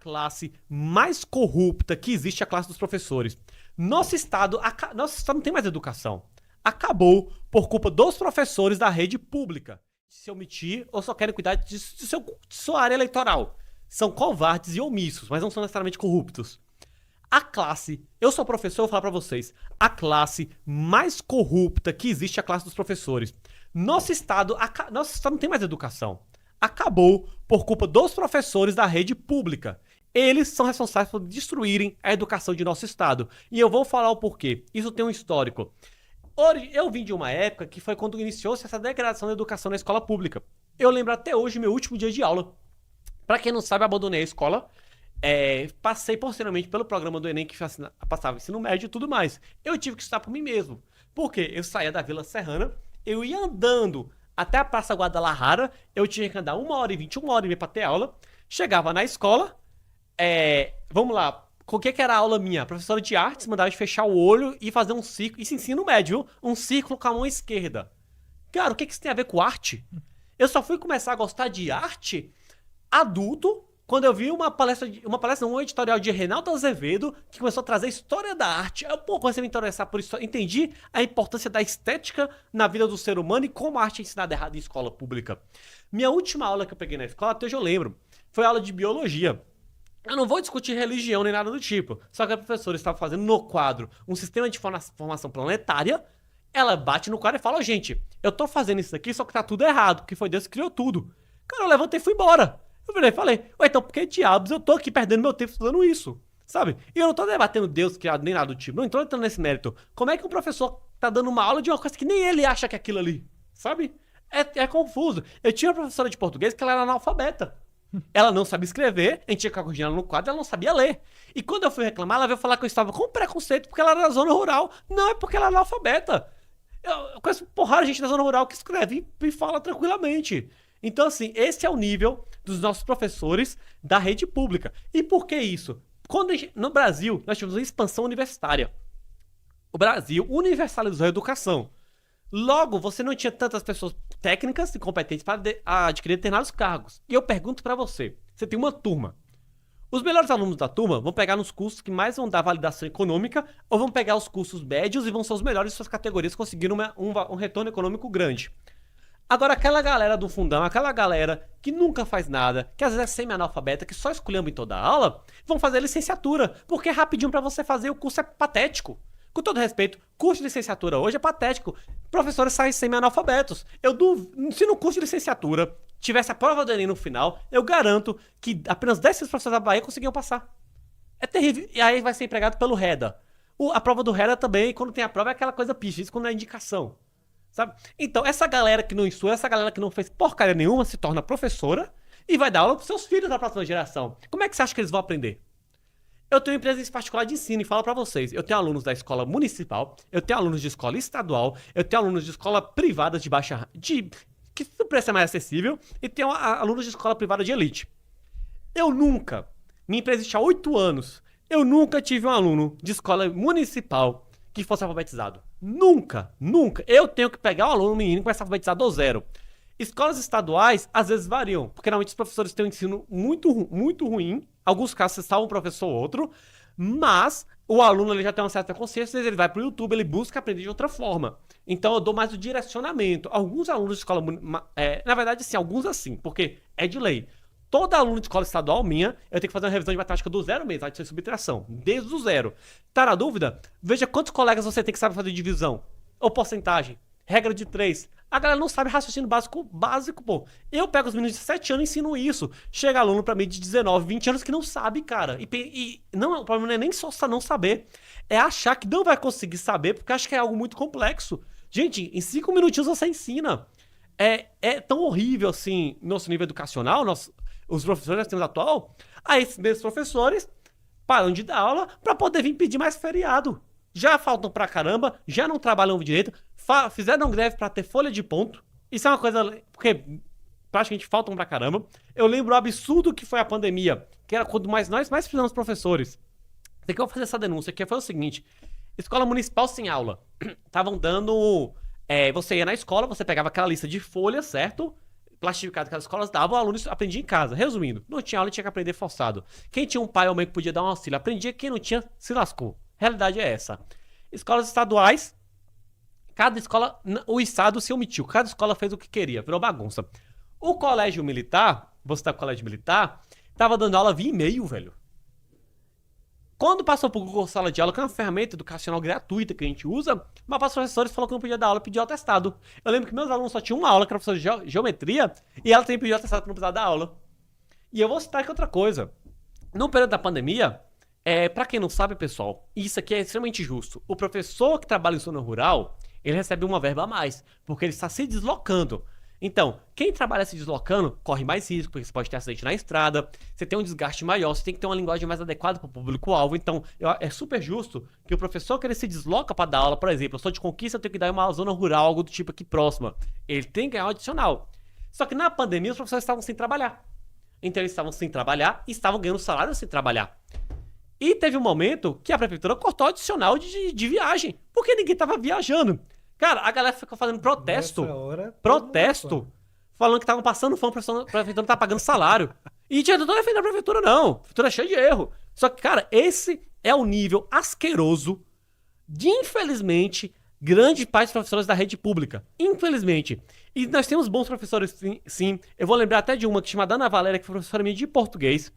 classe mais corrupta que existe é a classe dos professores. Nosso estado não tem mais educação. Acabou por culpa dos professores da rede pública. Se omitir ou só querem cuidar de sua área eleitoral. São covardes e omissos, mas não são necessariamente corruptos. Eu sou professor, eu vou falar pra vocês, a classe mais corrupta que existe é a classe dos professores. Nosso estado não tem mais educação. Acabou por culpa dos professores da rede pública. Eles são responsáveis por destruírem a educação de nosso estado. E eu vou falar o porquê. Isso tem um histórico. Eu vim de uma época que foi quando iniciou-se essa degradação da educação na escola pública. Eu lembro até hoje meu último dia de aula. Pra quem não sabe, abandonei a escola. Passei posteriormente pelo programa do Enem que passava ensino médio e tudo mais. Eu tive que estudar por mim mesmo. Por quê? Eu saía da Vila Serrana, eu ia andando até a Praça Guadalajara, eu tinha que andar 1h20, 1h30 pra ter aula. Chegava na escola, vamos lá, o que era a aula minha? A professora de artes mandava de fechar o olho e fazer um círculo, isso ensino médio, um círculo com a mão esquerda. Cara, o que isso tem a ver com arte? Eu só fui começar a gostar de arte adulto, quando eu vi um editorial de Reinaldo Azevedo, que começou a trazer a história da arte. Eu comecei a me interessar por isso. Entendi a importância da estética na vida do ser humano e como a arte é ensinada errado em escola pública. Minha última aula que eu peguei na escola, até hoje eu lembro, foi aula de biologia. Eu não vou discutir religião nem nada do tipo. Só que a professora estava fazendo no quadro um sistema de formação planetária. Ela bate no quadro e fala: gente, eu tô fazendo isso aqui, só que tá tudo errado, porque foi Deus que criou tudo. Cara, eu levantei e fui embora. Eu virei e falei: ué, então por que diabos eu tô aqui perdendo meu tempo estudando isso? Sabe? E eu não tô debatendo Deus criado nem nada do tipo. Não tô entrando nesse mérito. Como é que um professor tá dando uma aula de uma coisa que nem ele acha que é aquilo ali? Sabe? É confuso. Eu tinha uma professora de português que ela era analfabeta. Ela não sabia escrever, a gente tinha que corrigir ela no quadro, ela não sabia ler. E quando eu fui reclamar, ela veio falar que eu estava com preconceito porque ela era da zona rural. Não, é porque ela é analfabeta. Eu conheço porrada de gente da zona rural que escreve e fala tranquilamente. Então, assim, esse é o nível dos nossos professores da rede pública. E por que isso? No Brasil, nós tivemos uma expansão universitária. O Brasil universalizou a educação. Logo, você não tinha tantas pessoas técnicas e competentes para adquirir determinados cargos. E eu pergunto pra você, você tem uma turma. Os melhores alunos da turma vão pegar nos cursos que mais vão dar validação econômica ou vão pegar os cursos médios e vão ser os melhores de suas categorias, conseguindo um retorno econômico grande. Agora, aquela galera do fundão, aquela galera que nunca faz nada, que às vezes é semi-analfabeta, que só esculhamba em toda a aula, vão fazer licenciatura, porque rapidinho pra você fazer o curso é patético. Com todo respeito, curso de licenciatura hoje é patético. Professores saem semi-analfabetos. Se no curso de licenciatura tivesse a prova do Enem no final, eu garanto que apenas 10 professores da Bahia conseguiam passar. É terrível. E aí vai ser empregado pelo REDA. A prova do REDA também, quando tem a prova, é aquela coisa picha, isso quando é indicação. Sabe? Então, essa galera que não estudou, essa galera que não fez porcaria nenhuma, se torna professora e vai dar aula pros seus filhos da próxima geração. Como é que você acha que eles vão aprender? Eu tenho empresas particulares de ensino e falo pra vocês. Eu tenho alunos da escola municipal, eu tenho alunos de escola estadual, eu tenho alunos de escola privada que o preço é mais acessível, e tenho alunos de escola privada de elite. Minha empresa existe há 8 anos, eu nunca tive um aluno de escola municipal que fosse alfabetizado. Nunca. Eu tenho que pegar um aluno menino e começar a alfabetizar do zero. Escolas estaduais, às vezes, variam, porque normalmente os professores têm um ensino muito ruim. Alguns casos, você salva um professor ou outro, mas o aluno ele já tem uma certa consciência, ele vai pro YouTube, ele busca aprender de outra forma. Então, eu dou mais o direcionamento. Alguns alunos de escola... na verdade, sim, alguns assim, porque é de lei. Todo aluno de escola estadual minha, eu tenho que fazer uma revisão de matemática do zero mesmo, adição e subtração, desde o zero. Tá na dúvida? Veja quantos colegas você tem que saber fazer divisão, ou porcentagem, regra de 3. A galera não sabe raciocínio básico, pô. Eu pego os meninos de 7 anos e ensino isso. Chega aluno pra mim de 19, 20 anos que não sabe, cara. O problema não é nem só não saber, é achar que não vai conseguir saber, porque acha que é algo muito complexo. Gente, em 5 minutinhos você ensina. É tão horrível, assim, nosso nível educacional, os professores nós temos atual, aí esses mesmos professores param de dar aula pra poder vir pedir mais feriado. Já faltam pra caramba, já não trabalham direito, fizeram greve pra ter folha de ponto. Isso é uma coisa, porque praticamente faltam pra caramba. Eu lembro o absurdo que foi a pandemia, que era quando nós mais precisamos de professores. Tem que eu fazer essa denúncia, que foi o seguinte: escola municipal sem aula. Estavam dando... você ia na escola, você pegava aquela lista de folhas, certo? plastificado que as escolas davam, o aluno aprendia em casa. Resumindo, não tinha aula e tinha que aprender forçado. Quem tinha um pai ou mãe que podia dar um auxílio aprendia, quem não tinha se lascou. Realidade é essa. Escolas estaduais, cada escola, o Estado se omitiu, cada escola fez o que queria, virou bagunça. O colégio militar, vou citar o colégio militar, tava dando aula via e-mail, velho. Quando passou pro Google Sala de Aula, que é uma ferramenta educacional gratuita que a gente usa, mas para os professores falou que não podia dar aula, pediu atestado. Eu lembro que meus alunos só tinham uma aula, que era professor de geometria, e ela também pediu atestado para não precisar dar aula. E eu vou citar aqui outra coisa. No período da pandemia, para quem não sabe, pessoal, isso aqui é extremamente justo. O professor que trabalha em zona rural, ele recebe uma verba a mais, porque ele está se deslocando. Então, quem trabalha se deslocando corre mais risco, porque você pode ter acidente na estrada, você tem um desgaste maior, você tem que ter uma linguagem mais adequada para o público-alvo. Então, é super justo que o professor que ele se desloca para dar aula, por exemplo, eu sou de Conquista, eu tenho que dar em uma zona rural, algo do tipo aqui próxima. Ele tem que ganhar um adicional. Só que na pandemia os professores estavam sem trabalhar. Então eles estavam sem trabalhar e estavam ganhando salário sem trabalhar. E teve um momento que a prefeitura cortou o adicional de viagem, porque ninguém estava viajando. Cara, a galera ficou fazendo protesto, falando que estavam passando fome, a prefeitura não tá pagando salário. E tinha todo defendendo a prefeitura, não. A prefeitura é cheia de erro. Só que, cara, esse é o nível asqueroso de, infelizmente, grande parte dos professores da rede pública. Infelizmente. E nós temos bons professores, sim. Eu vou lembrar até de uma que chama Ana Valéria, que foi professora minha de português.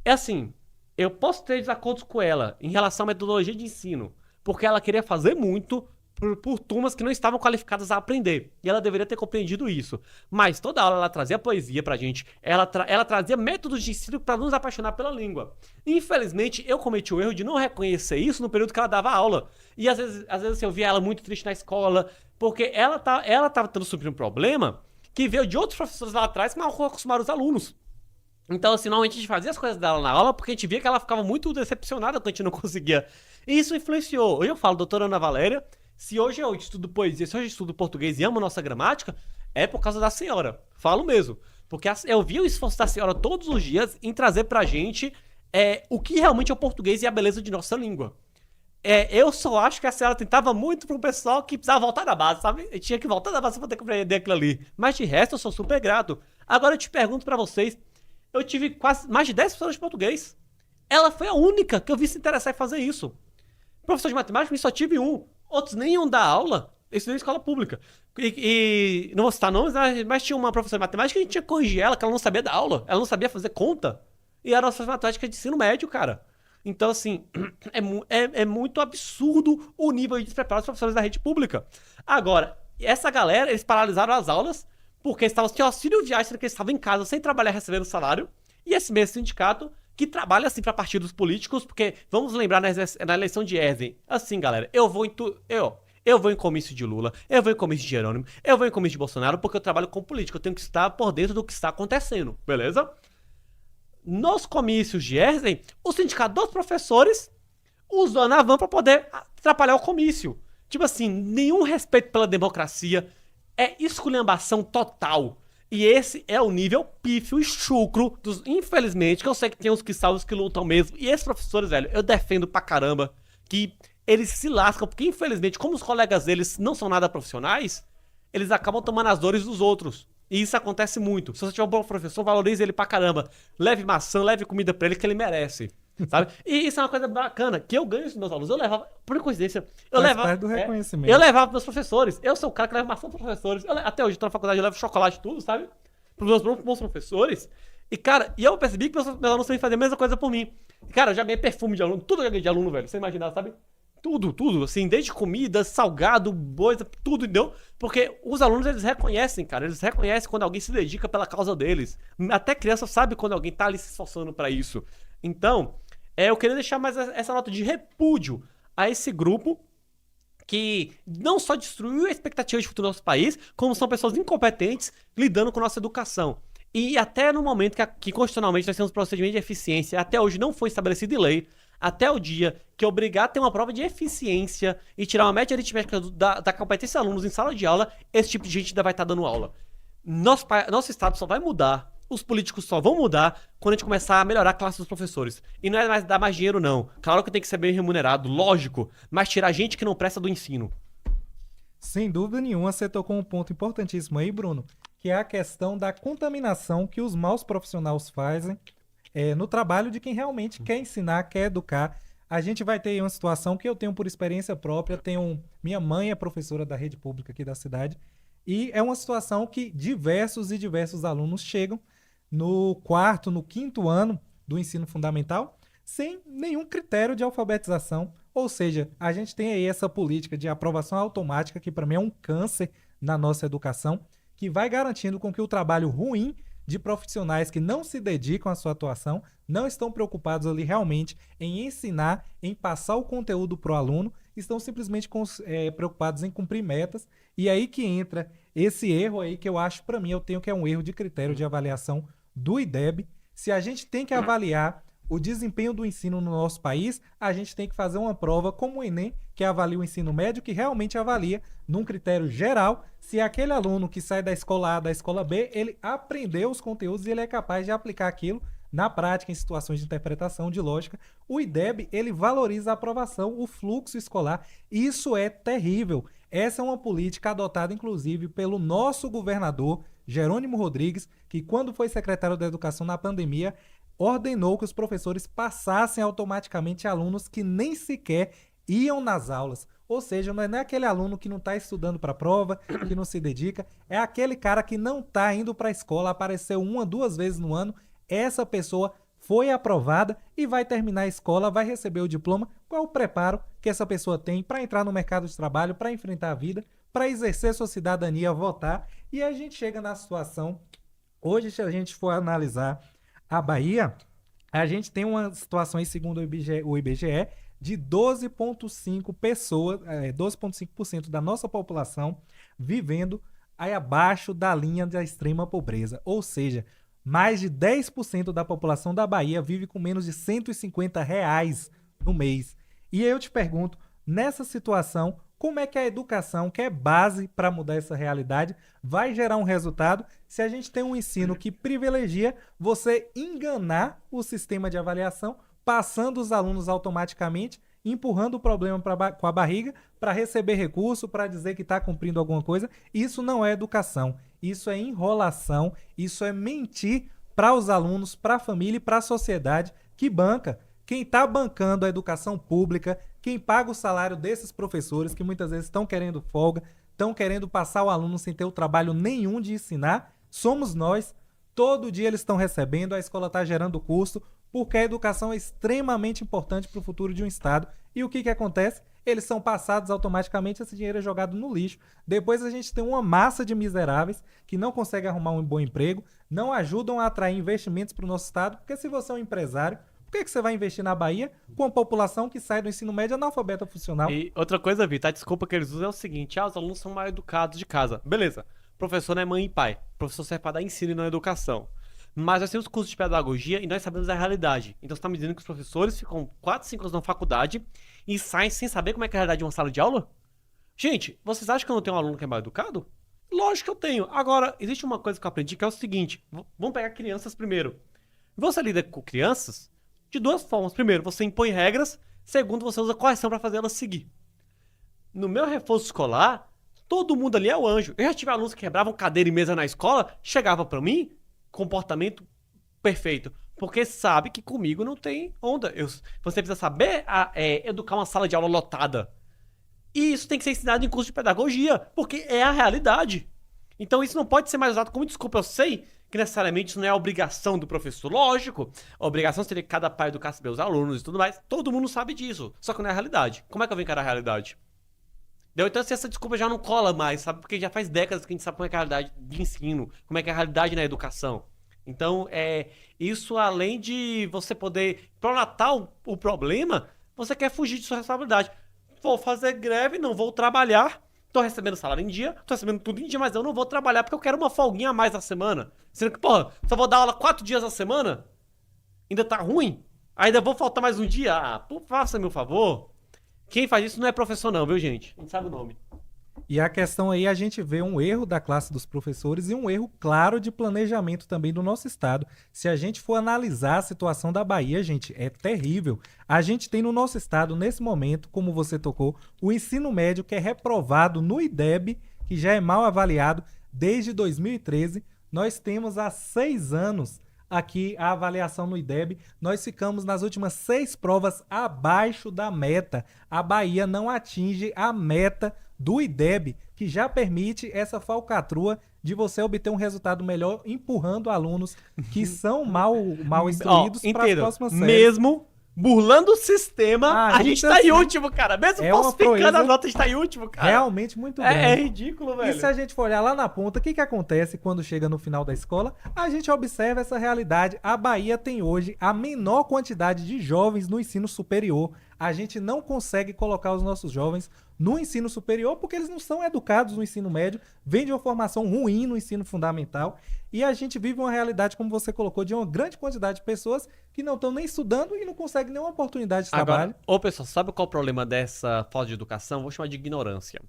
É assim, eu posso ter desacordos com ela em relação à metodologia de ensino, porque ela queria fazer muito por turmas que não estavam qualificadas a aprender. E ela deveria ter compreendido isso. Mas toda aula ela trazia poesia pra gente. Ela trazia métodos de ensino pra nos apaixonar pela língua. Infelizmente, eu cometi o erro de não reconhecer isso no período que ela dava aula. E às vezes assim, eu via ela muito triste na escola, porque ela tava tendo um problema que veio de outros professores lá atrás que mal acostumaram os alunos. Então, assim, normalmente a gente fazia as coisas dela na aula porque a gente via que ela ficava muito decepcionada quando a gente não conseguia. E isso influenciou. Hoje eu falo, doutora Ana Valéria, se hoje eu estudo poesia, se hoje eu estudo português e amo nossa gramática, é por causa da senhora. Falo mesmo. Porque eu vi o esforço da senhora todos os dias em trazer pra gente o que realmente é o português e a beleza de nossa língua. Eu só acho que a senhora tentava muito pro pessoal que precisava voltar da base, sabe? Eu tinha que voltar da base pra poder compreender aquilo ali. Mas de resto, eu sou super grato. Agora eu te pergunto pra vocês, eu tive quase mais de 10 professores de português. Ela foi a única que eu vi se interessar em fazer isso. Professor de matemática, eu só tive um. Outros nem iam dar aula. Eu estudei em escola pública. E não vou citar nomes, mas tinha uma professora de matemática que a gente tinha que corrigir ela, que ela não sabia dar aula. Ela não sabia fazer conta. E era professora de matemática de ensino médio, cara. Então, assim, é muito absurdo o nível de despreparo dos professores da rede pública. Agora, essa galera, eles paralisaram as aulas porque eles tinham auxílio viagem, sendo que eles estavam em casa sem trabalhar, recebendo salário. E esse mesmo sindicato que trabalha assim para partidos políticos, porque vamos lembrar na eleição de Erzen, assim, galera, eu vou em comício de Lula, eu vou em comício de Jerônimo, eu vou em comício de Bolsonaro, porque eu trabalho com política, eu tenho que estar por dentro do que está acontecendo, beleza? Nos comícios de Erzen, o sindicato dos professores usou a Navan para poder atrapalhar o comício. Tipo assim, nenhum respeito pela democracia, é esculhambação total. E esse é o nível pífio e chucro dos, infelizmente, que eu sei que tem uns que salvam, os que lutam mesmo. E esses professores, velho, eu defendo pra caramba que eles se lascam, porque infelizmente, como os colegas deles não são nada profissionais, eles acabam tomando as dores dos outros. E isso acontece muito. Se você tiver um bom professor, valorize ele pra caramba. Leve maçã, leve comida pra ele, que ele merece. Sabe? E isso é uma coisa bacana, que eu ganho dos meus alunos. Eu levava, por coincidência, parte do reconhecimento. Eu levava pros meus professores. Eu sou o cara que leva maçã pros professores. Até hoje, tô na faculdade, eu levo chocolate e tudo, sabe? Pros meus bons professores. E, cara, eu percebi que meus alunos também faziam a mesma coisa por mim. E, cara, eu já ganhei perfume de aluno, tudo eu já ganhei de aluno, velho. Você imaginar, sabe? Tudo, assim, desde comida, salgado, coisa, tudo, entendeu? Porque os alunos, eles reconhecem, cara, eles reconhecem quando alguém se dedica pela causa deles. Até criança sabe quando alguém tá ali se esforçando pra isso. Então, eu queria deixar mais essa nota de repúdio a esse grupo que não só destruiu a expectativa de futuro do nosso país, como são pessoas incompetentes lidando com nossa educação. E até no momento que constitucionalmente nós temos procedimento de eficiência, até hoje não foi estabelecido em lei, até o dia que obrigar a ter uma prova de eficiência e tirar uma média aritmética da competência dos alunos em sala de aula, esse tipo de gente ainda vai estar dando aula. Nosso estado só vai mudar, os políticos só vão mudar quando a gente começar a melhorar a classe dos professores. E não é mais dar mais dinheiro, não. Claro que tem que ser bem remunerado, lógico, mas tirar gente que não presta do ensino. Sem dúvida nenhuma, você tocou um ponto importantíssimo aí, Bruno, que é a questão da contaminação que os maus profissionais fazem no trabalho de quem realmente quer ensinar, quer educar. A gente vai ter aí uma situação que eu tenho por experiência própria, minha mãe é professora da rede pública aqui da cidade, e é uma situação que diversos e diversos alunos chegam no quarto, no quinto ano do ensino fundamental, sem nenhum critério de alfabetização. Ou seja, a gente tem aí essa política de aprovação automática, que para mim é um câncer na nossa educação, que vai garantindo com que o trabalho ruim de profissionais que não se dedicam à sua atuação, não estão preocupados ali realmente em ensinar, em passar o conteúdo para o aluno, estão simplesmente preocupados em cumprir metas. E aí que entra esse erro aí que eu acho, para mim, eu tenho que é um erro de critério de avaliação do IDEB. Se a gente tem que avaliar o desempenho do ensino no nosso país, a gente tem que fazer uma prova como o Enem, que avalia o ensino médio, que realmente avalia, num critério geral, se aquele aluno que sai da escola A, da escola B, ele aprendeu os conteúdos e ele é capaz de aplicar aquilo na prática, em situações de interpretação, de lógica. O IDEB, ele valoriza a aprovação, o fluxo escolar. Isso é terrível. Essa é uma política adotada, inclusive, pelo nosso governador, Jerônimo Rodrigues, que quando foi secretário da Educação na pandemia, ordenou que os professores passassem automaticamente alunos que nem sequer iam nas aulas. Ou seja, não é aquele aluno que não está estudando para a prova, que não se dedica, é aquele cara que não está indo para a escola, apareceu 1, 2 vezes no ano, essa pessoa foi aprovada e vai terminar a escola, vai receber o diploma. Qual é o preparo que essa pessoa tem para entrar no mercado de trabalho, para enfrentar a vida, para exercer sua cidadania, votar? E a gente chega na situação, hoje, se a gente for analisar a Bahia, a gente tem uma situação aí, segundo o IBGE, de 12,5% da nossa população vivendo aí abaixo da linha da extrema pobreza. Ou seja, mais de 10% da população da Bahia vive com menos de R$ 150 no mês. E aí eu te pergunto, nessa situação, como é que a educação, que é base para mudar essa realidade, vai gerar um resultado se a gente tem um ensino que privilegia você enganar o sistema de avaliação, passando os alunos automaticamente, empurrando o problema com a barriga para receber recurso, para dizer que está cumprindo alguma coisa? Isso não é educação, isso é enrolação, isso é mentir para os alunos, para a família e para a sociedade que banca. Quem está bancando a educação pública, quem paga o salário desses professores que muitas vezes estão querendo folga, estão querendo passar o aluno sem ter o trabalho nenhum de ensinar, somos nós. Todo dia eles estão recebendo, a escola está gerando custo, porque a educação é extremamente importante para o futuro de um estado. E o que acontece? Eles são passados automaticamente, esse dinheiro é jogado no lixo. Depois a gente tem uma massa de miseráveis que não conseguem arrumar um bom emprego, não ajudam a atrair investimentos para o nosso estado, porque se você é um empresário, por que você vai investir na Bahia com a população que sai do ensino médio analfabeta funcional? E outra coisa, Vitor, a desculpa que eles usam é o seguinte: os alunos são mal educados de casa. Beleza, professor não é mãe e pai. Professor serve para dar ensino e não educação. Mas nós temos cursos de pedagogia e nós sabemos a realidade. Então você está me dizendo que os professores ficam 4, 5 anos na faculdade e saem sem saber como é que é a realidade de uma sala de aula? Gente, vocês acham que eu não tenho um aluno que é mal educado? Lógico que eu tenho. Agora, existe uma coisa que eu aprendi que é o seguinte: vamos pegar crianças primeiro. Você lida com crianças de duas formas. Primeiro, você impõe regras. Segundo, você usa correção para fazer elas seguir. No meu reforço escolar, todo mundo ali é o anjo. Eu já tive alunos que quebravam cadeira e mesa na escola, chegava para mim, comportamento perfeito. Porque sabe que comigo não tem onda. Você precisa saber educar uma sala de aula lotada. E isso tem que ser ensinado em curso de pedagogia, porque é a realidade. Então isso não pode ser mais usado como desculpa. Eu sei que necessariamente isso não é a obrigação do professor. Lógico, a obrigação seria que cada pai educasse bem os alunos e tudo mais. Todo mundo sabe disso. Só que não é a realidade. Como é que eu vou encarar a realidade? Então essa desculpa já não cola mais, sabe? Porque já faz décadas que a gente sabe como é que é a realidade de ensino, como é que é a realidade na educação. Então, isso além de você poder pronatar o problema, você quer fugir de sua responsabilidade. Vou fazer greve, não vou trabalhar, tô recebendo salário em dia, tô recebendo tudo em dia, mas eu não vou trabalhar porque eu quero uma folguinha a mais na semana. Sendo que, porra, só vou dar aula 4 dias na semana? Ainda tá ruim? Ainda vou faltar mais um dia? Faça meu favor. Quem faz isso não é professor não, viu, gente? A gente sabe o nome. E a questão aí, a gente vê um erro da classe dos professores e um erro claro de planejamento também do nosso estado. Se a gente for analisar a situação da Bahia, gente, é terrível. A gente tem no nosso estado, nesse momento, como você tocou, o ensino médio que é reprovado no IDEB, que já é mal avaliado, desde 2013. Nós temos há 6 anos aqui a avaliação no IDEB. Nós ficamos nas últimas 6 provas abaixo da meta. A Bahia não atinge a meta do IDEB, que já permite essa falcatrua de você obter um resultado melhor empurrando alunos que são mal instruídos para as próximas séries. Mesmo burlando o sistema, a gente tá em último, cara. Mesmo falsificando a nota, a gente tá em último, cara. Realmente muito grande. É ridículo, velho. E se a gente for olhar lá na ponta, o que acontece quando chega no final da escola? A gente observa essa realidade. A Bahia tem hoje a menor quantidade de jovens no ensino superior. A gente não consegue colocar os nossos jovens no ensino superior porque eles não são educados no ensino médio, vêm de uma formação ruim no ensino fundamental. E a gente vive uma realidade, como você colocou, de uma grande quantidade de pessoas que não estão nem estudando e não conseguem nenhuma oportunidade de trabalho. Agora, pessoal, sabe qual é o problema dessa falta de educação? Vou chamar de ignorância.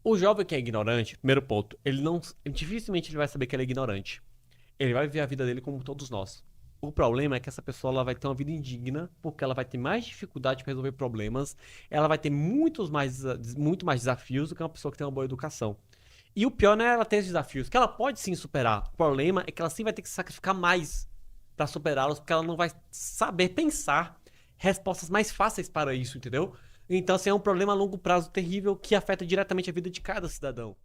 O jovem que é ignorante, primeiro ponto, dificilmente ele vai saber que ele é ignorante. Ele vai viver a vida dele como todos nós. O problema é que essa pessoa ela vai ter uma vida indigna, porque ela vai ter mais dificuldade para resolver problemas, ela vai ter muito mais desafios do que uma pessoa que tem uma boa educação. E o pior não é ela ter esses desafios, que ela pode sim superar. O problema é que ela sim vai ter que sacrificar mais para superá-los, porque ela não vai saber pensar respostas mais fáceis para isso, entendeu? Então, assim, é um problema a longo prazo terrível que afeta diretamente a vida de cada cidadão.